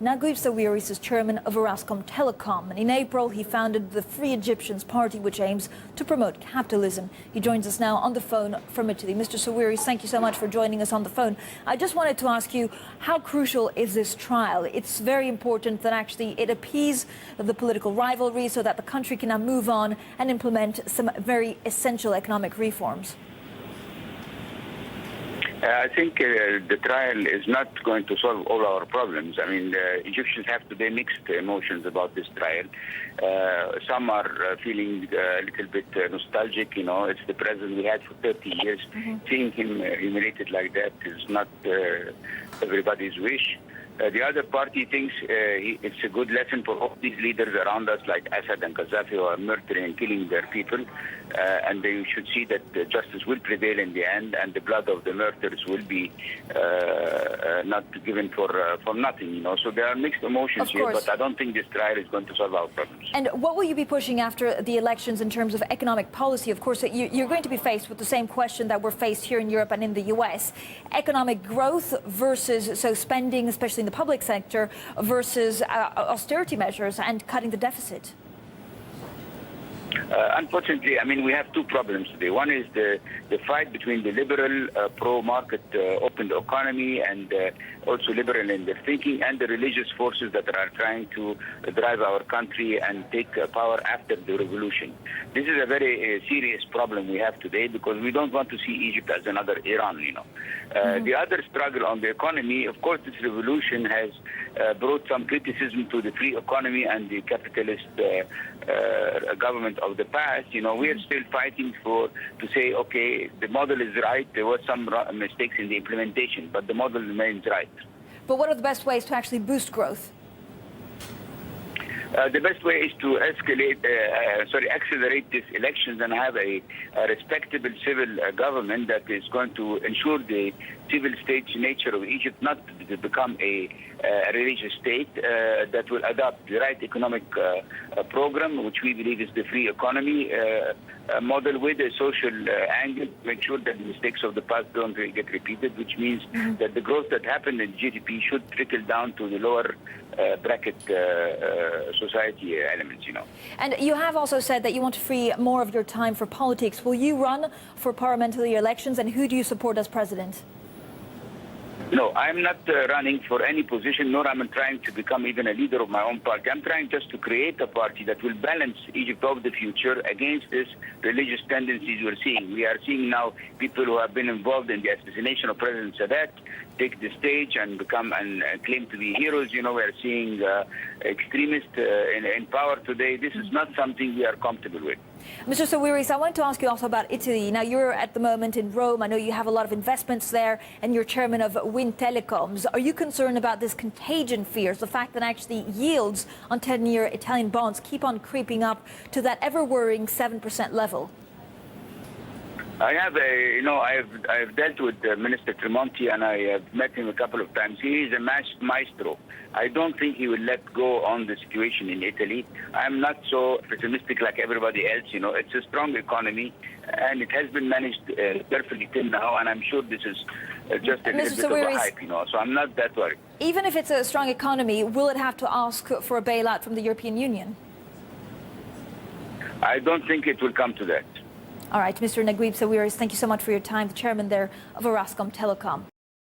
Naguib Sawiris is chairman of Orascom Telecom, and in April he founded the Free Egyptians Party, which aims to promote capitalism. He joins us now on the phone from Italy. Mr. Sawiris, thank you so much for joining us on the phone. I just wanted to ask you, how crucial is this trial? It's very important that actually it appease the political rivalry so that the country can now move on and implement some very essential economic reforms. I think the trial is not going to solve all our problems. I mean, Egyptians have today mixed emotions about this trial. Some are feeling a little bit nostalgic. You know, it's the president we had for 30 years. Seeing him humiliated like that is not everybody's wish. The other party thinks it's a good lesson for all these leaders around us, like Assad and Gaddafi, who are murdering and killing their people. And they should see that justice will prevail in the end, and the blood of the murderers will be not given for nothing. You know, so there are mixed emotions here, but I don't think this trial is going to solve our problems. And what will you be pushing after the elections in terms of economic policy? Of course, you're going to be faced with the same question that we're faced here in Europe and in the US: economic growth versus spending, especially in the public sector, versus austerity measures and cutting the deficit. Unfortunately, I mean, we have two problems today. One is the fight between the liberal, pro-market, open economy, and also liberal in their thinking, and the religious forces that are trying to drive our country and take power after the revolution. This is a very serious problem we have today, because we don't want to see Egypt as another Iran, you know. The other struggle on the economy, of course, this revolution has brought some criticism to the free economy and the capitalist government of the past. You know, we are still fighting to say, okay, the model is right. There were some mistakes in the implementation, but the model remains right. But what are the best ways to actually boost growth? The best way is to accelerate these elections and have a respectable civil government that is going to ensure the civil state nature of Egypt not to become a religious state, that will adopt the right economic program, which we believe is the free economy model, with a social angle, to make sure that the mistakes of the past don't get repeated, which means that the growth that happened in GDP should trickle down to the lower bracket society elements, you know. And you have also said that you want to free more of your time for politics. Will you run for parliamentary elections, and who do you support as president? No, I'm not running for any position, nor am I trying to become even a leader of my own party. I'm trying just to create a party that will balance Egypt of the future against these religious tendencies we're seeing. We are seeing now people who have been involved in the assassination of President Sadat take the stage and become and claim to be heroes. You know, we're seeing extremists in power today. This is not something we are comfortable with. Mr. Sawiris, I want to ask you also about Italy. Now, you're at the moment in Rome. I know you have a lot of investments there, and you're chairman of Wind Telecoms. Are you concerned about this contagion fears, the fact that actually yields on 10-year Italian bonds keep on creeping up to that ever-worrying 7% level? I have I've dealt with Minister Tremonti, and I have met him a couple of times. He is a maestro. I don't think he will let go on the situation in Italy. I'm not so pessimistic like everybody else. You know, it's a strong economy, and it has been managed carefully till now. And I'm sure this is just a little bit of a hype. You know, so I'm not that worried. Even if it's a strong economy, will it have to ask for a bailout from the European Union? I don't think it will come to that. All right, Mr. Naguib Sawiris, thank you so much for your time, the chairman there of Orascom Telecom.